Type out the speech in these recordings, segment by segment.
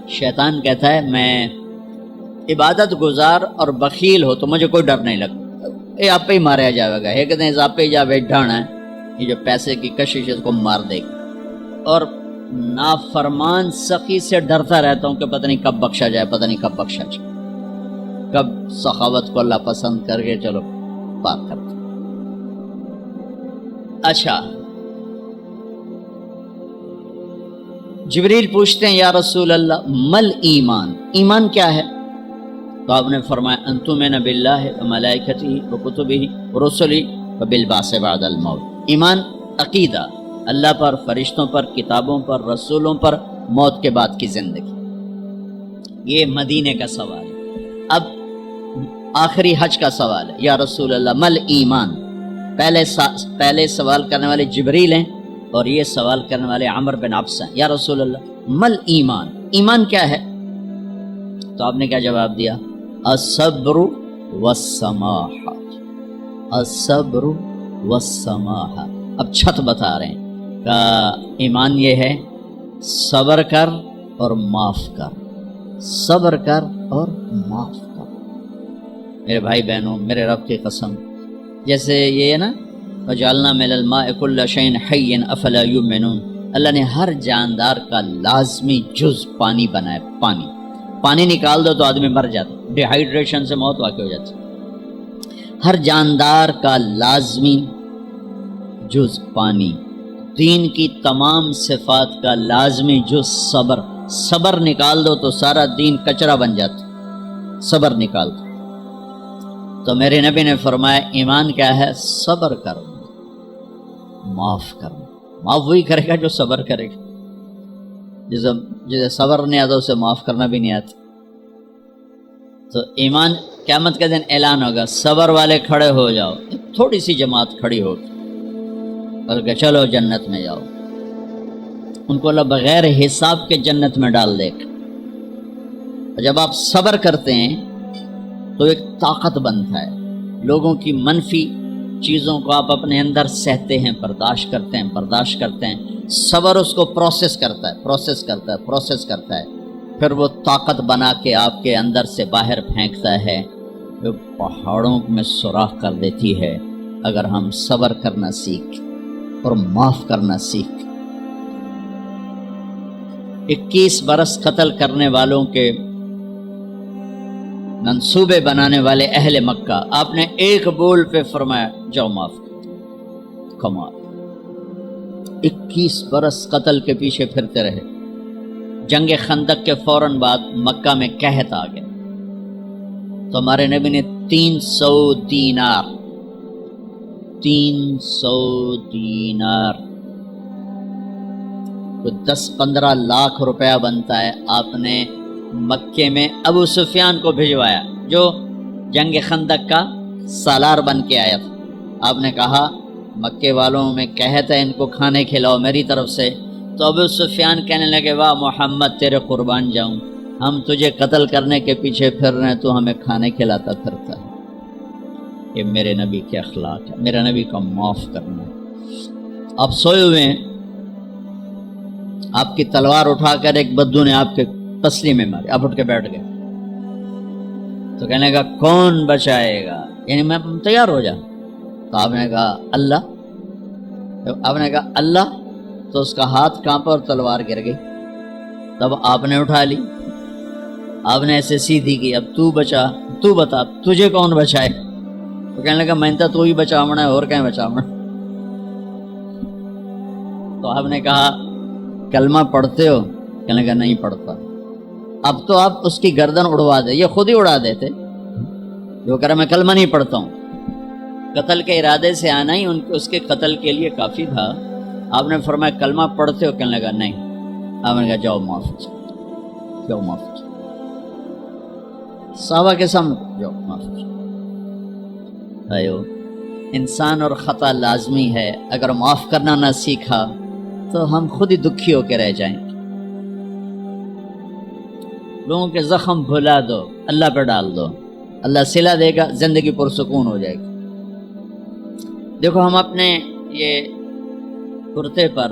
شیطان کہتا ہے میں عبادت گزار اور بخیل ہو تو مجھے کوئی ڈر نہیں لگتا، یہ آپ پہ ہی مارا جائے گا، یہ کہتے ہیں آپ پہ جا بیٹھانا ہے، یہ جو پیسے کی کشش اس کو مار دے گا۔ اور نافرمان سخی سے ڈرتا رہتا ہوں کہ پتہ نہیں کب بخشا جائے، پتہ نہیں کب بخشا جائے، کب سخاوت کو اللہ پسند کر کے چلو پاک کر دیں۔ اچھا، جبریل پوچھتے ہیں یا رسول اللہ مل ایمان، ایمان کیا ہے؟ تو آپ نے فرمایا ان تؤمن باللہ وملائکتہ وکتبہ ورسلہ وبالبعث بعد الموت۔ ایمان عقیدہ، اللہ پر، فرشتوں پر، کتابوں پر، رسولوں پر، موت کے بعد کی زندگی۔ یہ مدینے کا سوال ہے۔ اب آخری حج کا سوال ہے، یا رسول اللہ مل ایمان۔ پہلے سوال کرنے والے جبریل ہیں اور یہ سوال کرنے والے عمر بن عبس ہیں۔ یا رسول اللہ مل ایمان، ایمان کیا ہے؟ تو آپ نے کیا جواب دیا؟ الصبر والسماحہ، الصبر والسماحہ۔ اب چھت بتا رہے ہیں کہ ایمان یہ ہے صبر کر اور معاف کر، صبر کر اور معاف کر۔ میرے بھائی بہنوں، میرے رب کی قسم، جیسے یہ ہے نا وجعلنا من الماء كل شيء حي افلا يؤمنون، اللہ نے ہر جاندار کا لازمی جز پانی بنایا۔ پانی نکال دو تو آدمی مر جاتا، ڈی ہائیڈریشن سے موت واقع ہو جاتی۔ ہر جاندار کا لازمی جز پانی، دین کی تمام صفات کا لازمی جز صبر، صبر نکال دو تو سارا دین کچرا بن جاتا، صبر نکال دو۔ تو میرے نبی نے فرمایا ایمان کیا ہے؟ صبر کرنا، معاف کرنا۔ معاف وہی کرے گا جو صبر کرے گا، جسے صبر نہیں آتا اسے معاف کرنا بھی نہیں آتا۔ تو ایمان قیامت کے دن اعلان ہوگا، صبر والے کھڑے ہو جاؤ، تھوڑی سی جماعت کھڑی ہوگی اور کہ چلو جنت میں جاؤ، ان کو اللہ بغیر حساب کے جنت میں ڈال دے گا۔ اور جب آپ صبر کرتے ہیں تو ایک طاقت بنتا ہے، لوگوں کی منفی چیزوں کو آپ اپنے اندر سہتے ہیں، برداشت کرتے ہیں۔ صبر اس کو پروسیس کرتا ہے، پھر وہ طاقت بنا کے آپ کے اندر سے باہر پھینکتا ہے، جو پہاڑوں میں سوراخ کر دیتی ہے اگر ہم صبر کرنا سیکھ اور معاف کرنا سیکھ۔ 21 برس قتل کرنے والوں کے منصوبے بنانے والے اہل مکہ، آپ نے ایک بول پہ فرمایا جاؤ معاف کر۔ کمال، 21 برس قتل کے پیچھے پھرتے رہے۔ جنگ خندق کے فوراً بعد مکہ میں قحط آ گیا، تو ہمارے نبی نے 300 دینار تو 10-15 لاکھ روپیہ بنتا ہے، آپ نے مکے میں ابو سفیان کو بھجوایا جو جنگ خندق کا سالار بن کے آیا تھا۔ آپ نے کہا مکے والوں میں قحط ہے، ان کو کھانے کھلاؤ میری طرف سے۔ تو ابو سفیان کہنے لگے واہ محمد تیرے قربان جاؤں، ہم تجھے قتل کرنے کے پیچھے پھر رہے ہیں، تو ہمیں کھانے کھلاتا پھرتا ہے۔ یہ میرے نبی کے اخلاق ہے، میرے نبی کا معاف کرنا ہے۔ آپ سوئے ہوئے ہیں، آپ کی تلوار اٹھا کر ایک بدو نے آپ کے پسلی میں ماری، آپ اٹھ کے بیٹھ گئے، تو کہنے لگا کون بچائے گا، یعنی میں تیار ہو جا۔ تو آپ نے کہا اللہ، آپ نے کہا اللہ، تو اس کا ہاتھ کانپا اور تلوار گر گئی۔ تب آپ نے اٹھا لی، آپ نے ایسے سیدھی کی، اب تو بچا، تو بتا تجھے کون بچائے؟ تو کہنے لگا میں تو ہی بچاونا ہے، اور کہیں بچاونا۔ تو آپ نے کہا کلمہ پڑھتے ہو؟ کہنے لگا نہیں پڑھتا۔ اب تو آپ اس کی گردن اڑوا دے، یہ خود ہی اڑا دیتے، جو کہہ رہا میں کلمہ نہیں پڑھتا ہوں۔ قتل کے ارادے سے آنا ہی اس کے قتل کے لیے کافی تھا۔ آپ نے فرمایا کلمہ پڑھتے ہو؟ کہنے لگا نہیں۔ آپ نے کہا جاؤ معاف ہو جاؤ، جاؤ معاف ہو جاؤ، صحابہ کے سامنے جاؤ معاف ہو جاؤ۔ انسان اور خطا لازمی ہے، اگر معاف کرنا نہ سیکھا تو ہم خود ہی دکھی ہو کے رہ جائیں گے۔ لوگوں کے زخم بھلا دو، اللہ پہ ڈال دو، اللہ صلہ دے گا، زندگی پرسکون ہو جائے گی۔ دیکھو ہم اپنے یہ کرتے پر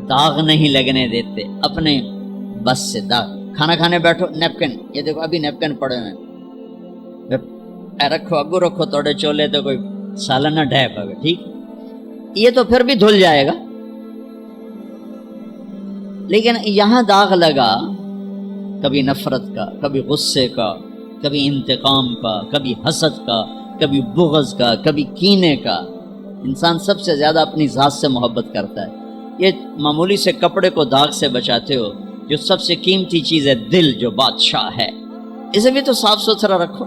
داغ نہیں لگنے دیتے، اپنے بس سے داغ کھانا کھانے بیٹھو نیپکن، یہ دیکھو ابھی نیپکن پڑے ہیں، رکھو اگو رکھو توڑے چولے تو کوئی سالن نہ ڈھے پاگے، ٹھیک یہ تو پھر بھی دھل جائے گا، لیکن یہاں داغ لگا کبھی نفرت کا، کبھی غصے کا، کبھی انتقام کا، کبھی حسد کا، کبھی بغض کا، کبھی کینے کا۔ انسان سب سے زیادہ اپنی ذات سے محبت کرتا ہے۔ یہ معمولی سے کپڑے کو داغ سے بچاتے ہو، جو سب سے قیمتی چیز ہے دل جو بادشاہ ہے، اسے بھی تو صاف ستھرا رکھو۔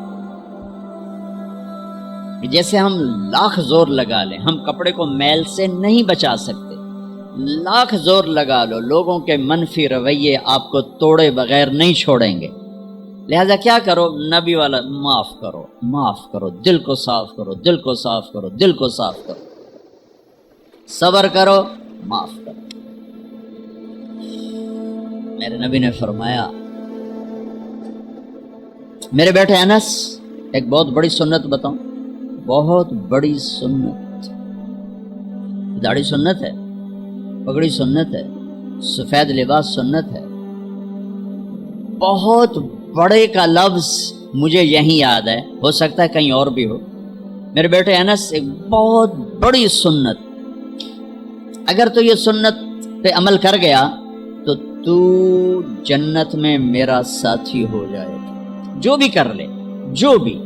جیسے ہم لاکھ زور لگا لیں، ہم کپڑے کو میل سے نہیں بچا سکتے، لاکھ زور لگا لو، لوگوں کے منفی رویے آپ کو توڑے بغیر نہیں چھوڑیں گے۔ لہذا کیا کرو؟ نبی والا معاف کرو، معاف کرو، دل کو صاف کرو، دل کو صاف کرو، دل کو صاف کرو، صبر کرو، معاف کرو۔ میرے نبی نے فرمایا، میرے بیٹے انس، ایک بہت بڑی سنت بتاؤں، بہت بڑی سنت۔ داڑھی سنت ہے، پگڑی سنت ہے، سفید لباس سنت ہے۔ بہت بڑے کا لفظ مجھے یہیں یاد ہے، ہو سکتا ہے کہیں اور بھی ہو۔ میرے بیٹے انس، ایک بہت بڑی سنت، اگر تو یہ سنت پہ عمل کر گیا تو جنت میں میرا ساتھی ہو جائے گا۔ جو بھی کر لے، جو بھی،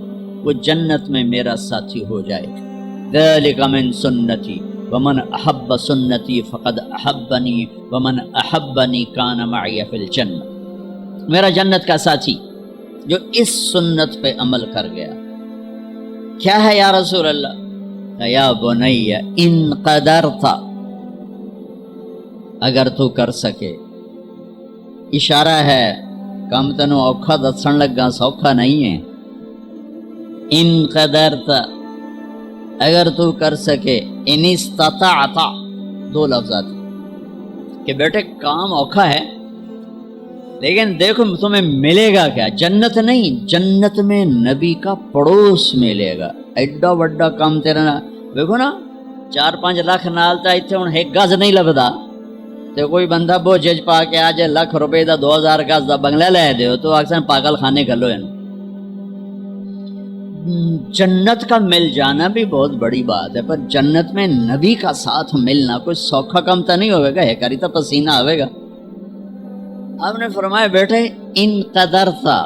وہ جنت میں میرا ساتھی ہو جائے گا۔ ذالک من سنتی ومن احب سنتی فقد احبنی ومن احبنی کان معی فی الجنہ۔ میرا جنت کا ساتھی جو اس سنت پہ عمل کر گیا۔ کیا ہے یا رسول اللہ؟ یا بنی ان قدرت، اگر تو کر سکے، اشارہ ہے کم تنو اوکھا دسن لگا، سوکھا نہیں ہے۔ ان قدرت، اگر تو کر سکے، ان استطاعت، دو لفظات کہ بیٹے کام اوکھا ہے، لیکن دیکھو تمہیں ملے گا کیا؟ جنت نہیں، جنت میں نبی کا پڑوس ملے گا۔ ایڈا وڈا کام تیرا، دیکھو نا 4-5 لاکھ نالتا ایتھے ہن ایک گز نہیں لبدا، تے کوئی بندہ بوجھ پا کے آج ₹1,00,000 دا 2000 گز دا بنگلہ لے دیو تو اکثر پاگل خانے گلو ہے۔ جنت کا مل جانا بھی بہت بڑی بات ہے، پر جنت میں نبی کا ساتھ ملنا کوئی سوکھا کم تو نہیں ہوئے گا، ہے کری تو پسینہ آئے گا۔ آپ نے فرمایا بیٹے ان قدرتا،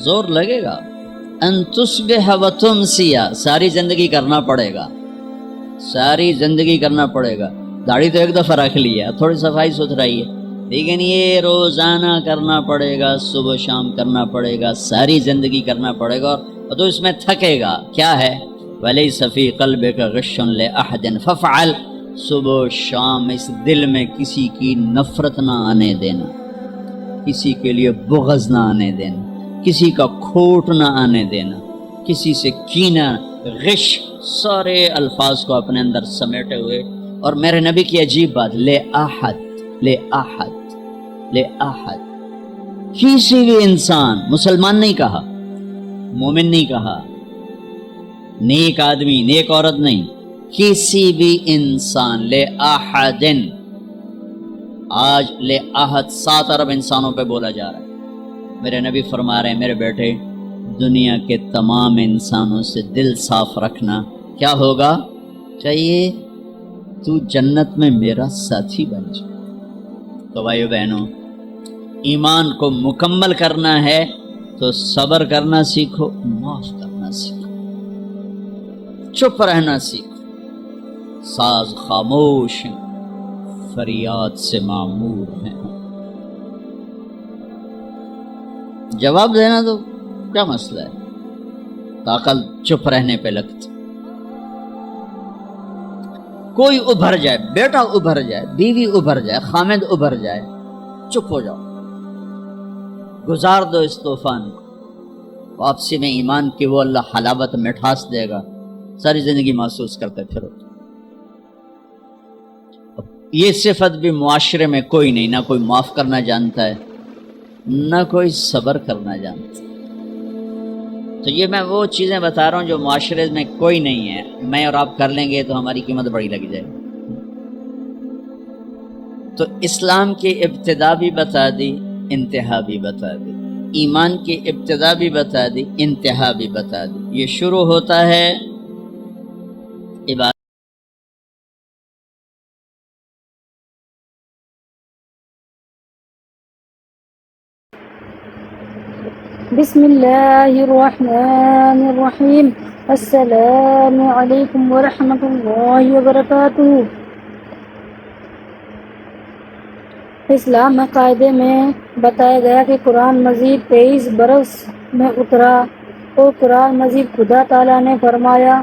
زور لگے گا، ان تصبح و تمسی، ساری زندگی کرنا پڑے گا، ساری زندگی کرنا پڑے گا۔ داڑھی تو ایک دفعہ رکھ لی ہے، تھوڑی صفائی ستھرائی ہے، لیکن یہ روزانہ کرنا پڑے گا، صبح شام کرنا پڑے گا، ساری زندگی کرنا پڑے گا، اور تو اس میں تھکے گا۔ کیا ہے؟ وَلَيْسَ فِي قَلْبِكَ غِشٌّ لِأَحَدٍ فَافْعَلْ، صبح شام اس دل میں کسی کی نفرت نہ آنے دینا، کسی کے لیے بغض نہ آنے دینا، کسی کا کھوٹ نہ آنے دینا، کسی سے کینہ، غش، سارے الفاظ کو اپنے اندر سمیٹے ہوئے۔ اور میرے نبی کی عجیب بات، لے احد، لے احد، لے احد، کسی بھی انسان، مسلمان نہیں کہا، مومن نہیں کہا، نیک آدمی، نیک عورت نہیں، کسی بھی انسان، لے احدن۔ آج لے احد 7 ارب انسانوں پہ بولا جا رہا ہے۔ میرے نبی فرما رہے ہیں میرے بیٹے، دنیا کے تمام انسانوں سے دل صاف رکھنا۔ کیا ہوگا؟ چاہیے تو جنت میں میرا ساتھی بن جائے۔ تو بھائیو بہنوں، ایمان کو مکمل کرنا ہے تو صبر کرنا سیکھو، معاف کرنا سیکھو، چپ رہنا سیکھو۔ ساز خاموش ہیں، فریاد سے معمور ہیں۔ جواب دینا تو کیا مسئلہ ہے، عقل چپ رہنے پہ لگتی۔ کوئی ابھر جائے، بیٹا ابھر جائے، بیوی ابھر جائے، خامد ابھر جائے، چپ ہو جاؤ، گزار دو اس طوفان کو۔ واپسی میں ایمان کی وہ اللہ حلاوت مٹھاس دے گا، ساری زندگی محسوس کرتے پھرو۔ یہ صفت بھی معاشرے میں کوئی نہیں، نہ کوئی معاف کرنا جانتا ہے، نہ کوئی صبر کرنا جانتا ہے۔ تو یہ میں وہ چیزیں بتا رہا ہوں جو معاشرے میں کوئی نہیں ہے، میں اور آپ کر لیں گے تو ہماری قیمت بڑی لگ جائے گی۔ تو اسلام کی ابتدا بھی بتا دی، انتہا بھی بتا دی، ایمان کی ابتدا بھی بتا دی، انتہا بھی بتا دی۔ یہ شروع ہوتا ہے عبادت بسم اللہ الرحمن الرحیم۔ السلام علیکم ورحمۃ اللہ وبرکاتہ۔ اسلام قاعدے میں بتایا گیا کہ قرآن مجید 23 برس میں اترا، اور قرآن مجید خدا تعالیٰ نے فرمایا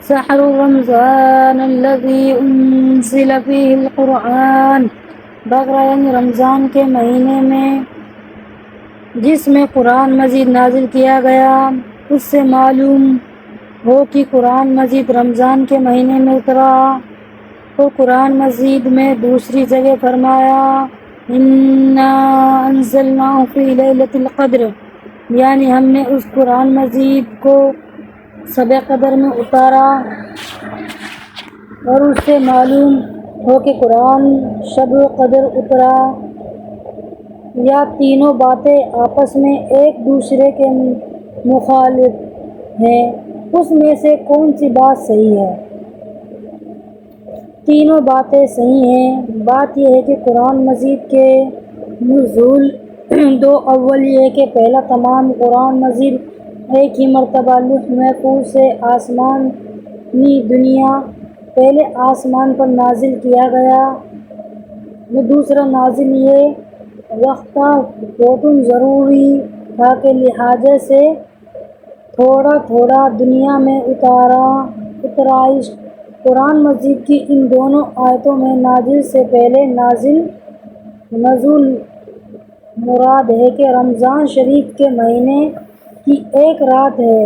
شہر رمضان الذی انزل فیہ القرآن، بقرہ یعنی رمضان کے مہینے میں جس میں قرآن مجید نازل کیا گیا۔ اس سے معلوم ہو کہ قرآن مجید رمضان کے مہینے میں اترا۔ تو قرآن مجید میں دوسری جگہ فرمایا انا انزلناہ فی لیلۃ القدر، یعنی ہم نے اس قرآن مجید کو شب قدر میں اتارا۔ اور اس سے معلوم ہو کہ قرآن شب قدر اترا۔ یا تینوں باتیں آپس میں ایک دوسرے کے مخالف ہیں، اس میں سے کون سی بات صحیح ہے؟ تینوں باتیں صحیح ہیں۔ بات یہ ہے کہ قرآن مجید کے نزول دو، اول یہ کہ پہلا تمام قرآن مجید ایک ہی مرتبہ لوح محفوظ سے آسمانی دنیا پہلے آسمان پر نازل کیا گیا۔ دوسرا نازل یہ وقتہ بہت ضروری تھا کہ لہٰذا سے تھوڑا تھوڑا دنیا میں اترائش قرآن مجید کی ان دونوں آیتوں میں نازل سے پہلے نزول مراد ہے کہ رمضان شریف کے مہینے کی ایک رات ہے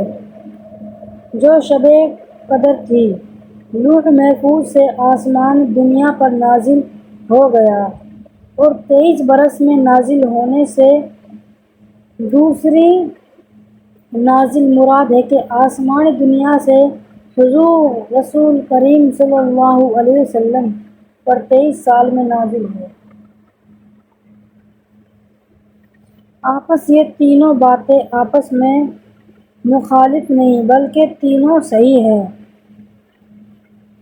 جو شب قدر تھی، لوح محفوظ سے آسمان دنیا پر نازل ہو گیا۔ اور 23 برس میں نازل ہونے سے دوسری نازل مراد ہے کہ آسمانی دنیا سے حضور رسول کریم صلی اللہ علیہ وسلم پر 23 سال میں نازل ہوئے۔ یہ تینوں باتیں آپس میں مخالف نہیں بلکہ تینوں صحیح ہیں۔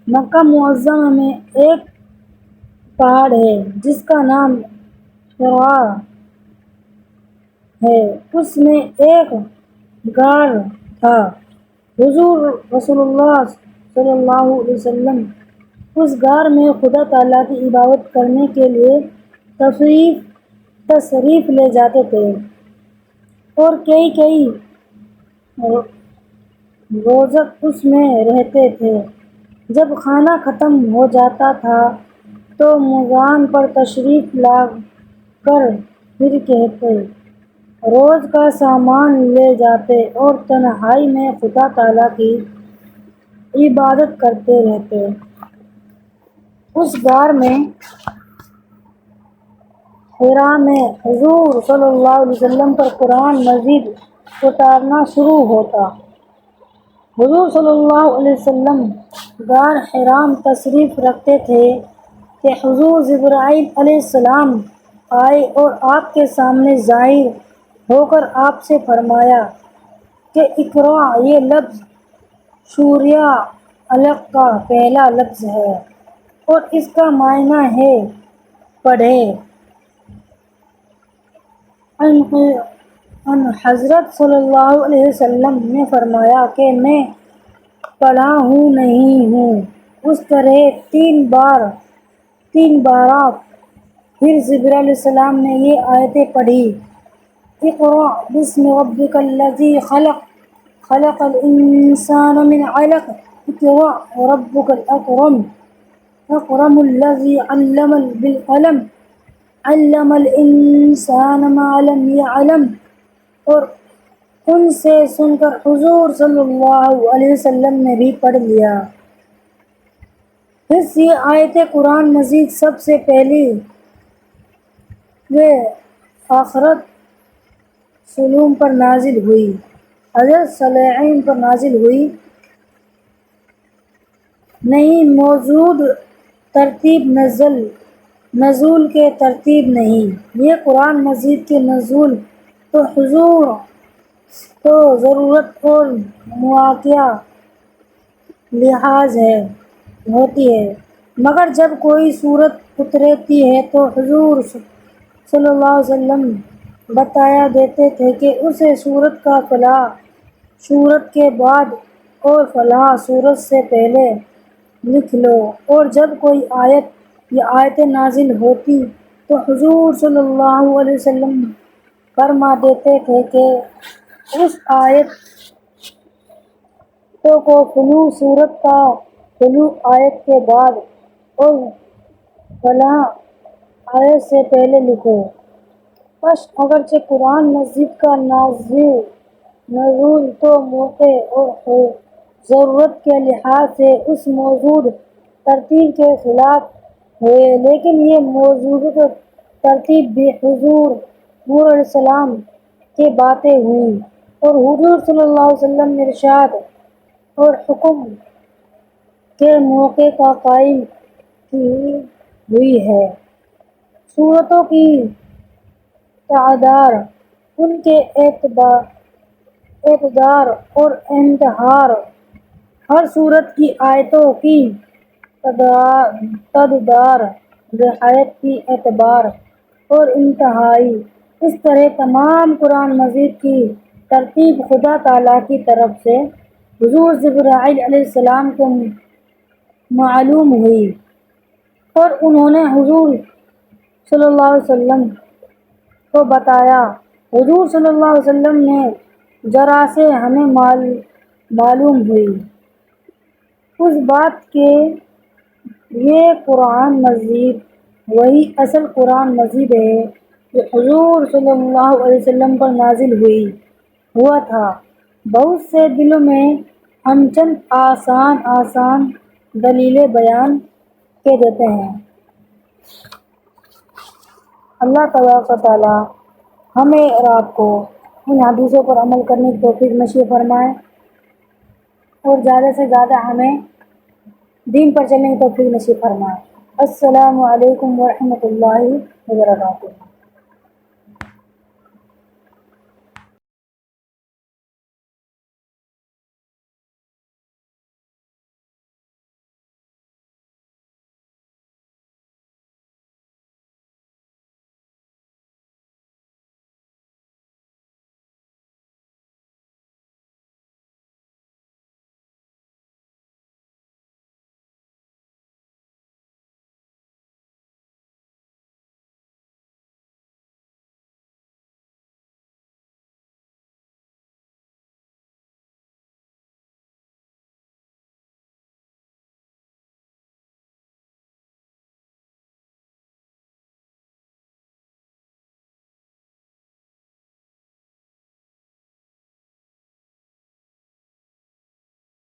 مکہ معظمہ میں ایک پہاڑ ہے جس کا نام حرا ہے، اس میں ایک غار تھا۔ حضور رسول اللہ صلی اللہ علیہ وسلم اس غار میں خدا تعالیٰ کی عبادت کرنے کے لیے تشریف لے جاتے تھے، اور کئی روزہ اس میں رہتے تھے۔ جب کھانا ختم ہو جاتا تھا تو مغان پر تشریف لا کر پھر کہتے روز کا سامان لے جاتے اور تنہائی میں خدا تعالیٰ کی عبادت کرتے رہتے۔ اس غار میں حرا میں حضور صلی اللہ علیہ وسلم پر قرآن مجید اتارنا شروع ہوتا۔ حضور صلی اللہ علیہ وسلم غار حرا میں تشریف رکھتے تھے کہ حضور جبرائیل علیہ السلام آئے اور آپ کے سامنے ظاہر ہو کر آپ سے فرمایا کہ اقرا، یہ لفظ سورہ علق کا پہلا لفظ ہے اور اس کا معنی ہے پڑھے۔ ان حضرت صلی اللہ علیہ وسلم نے فرمایا کہ میں پڑھا ہوں نہیں ہوں۔ اس طرح تین بار پھر جبرائیل علیہ السلام نے یہ آیتیں پڑھی، اقرأ بسم ربک الذی خلق، خلق الانسان من علق، اقرأ وربک الاکرم، اکرم الذی علم بالقلم، علم الانسان ما لم يعلم۔ اور ان سے سن کر حضور صلی اللہ علیہ وسلم نے بھی پڑھ لیا۔ پھر یہ آیت قرآن مجید سب سے پہلی آخرت سلوم پر نازل ہوئی، حضرت صالحین پر نازل ہوئی نہیں، موجود ترتیب نزل نزول کے ترتیب نہیں، یہ قرآن مجید کے نزول تو حضور تو ضرورت اور مواقع لحاظ ہے ہوتی ہے، مگر جب کوئی صورت اترتی ہے تو حضور صلی اللہ علیہ وسلم بتایا دیتے تھے کہ اسے صورت کا فلاں صورت کے بعد اور فلاں صورت سے پہلے لکھ لو، اور جب کوئی آیت یا آیتیں نازل ہوتی تو حضور صلی اللہ علیہ وسلم فرما دیتے تھے کہ اس آیت کو فلاں صورت کا فلاں آیت کے بعد اور فلاں آیت سے پہلے لکھو۔ بس اگرچہ قرآن مجید کا نزول تو موقع اور ضرورت کے لحاظ سے اس موجود ترتیب کے خلاف ہوئے، لیکن یہ موجود ترتیب بھی حضور نور علیہ السلام کے باتیں ہوئی، اور حضور صلی اللہ علیہ وسلم نے ارشاد اور حکم کے موقع کا قائم کی ہوئی ہے۔ صورتوں کی تعداد، ان کے اعتدار اور انتہار، ہر صورت کی آیتوں کی تعداد، رعایت کی اعتبار اور انتہائی، اس طرح تمام قرآن مجید کی ترتیب خدا تعالیٰ کی طرف سے حضور جبرائیل علیہ السلام کو معلوم ہوئی، اور انہوں نے حضور صلی اللہ علیہ وسلم کو بتایا۔ حضور صلی اللہ علیہ وسلم نے ذرا سے ہمیں معلوم ہوئی اس بات کہ یہ قرآن مجید وہی اصل قرآن مجید ہے جو حضور صلی اللہ علیہ وسلم پر نازل ہوا تھا۔ بہت سے دلوں میں ہم چند آسان دلیلیں بیان کے دیتے ہیں۔ اللہ تبارک و تعالی ہمیں اور آپ کو ان حدیثوں پر عمل کرنے کی توفیق نصیب فرمائے، اور زیادہ سے زیادہ ہمیں دین پر چلنے کی توفیق نصیب فرمائے۔ السلام علیکم ورحمۃ اللہ وبرکاتہ۔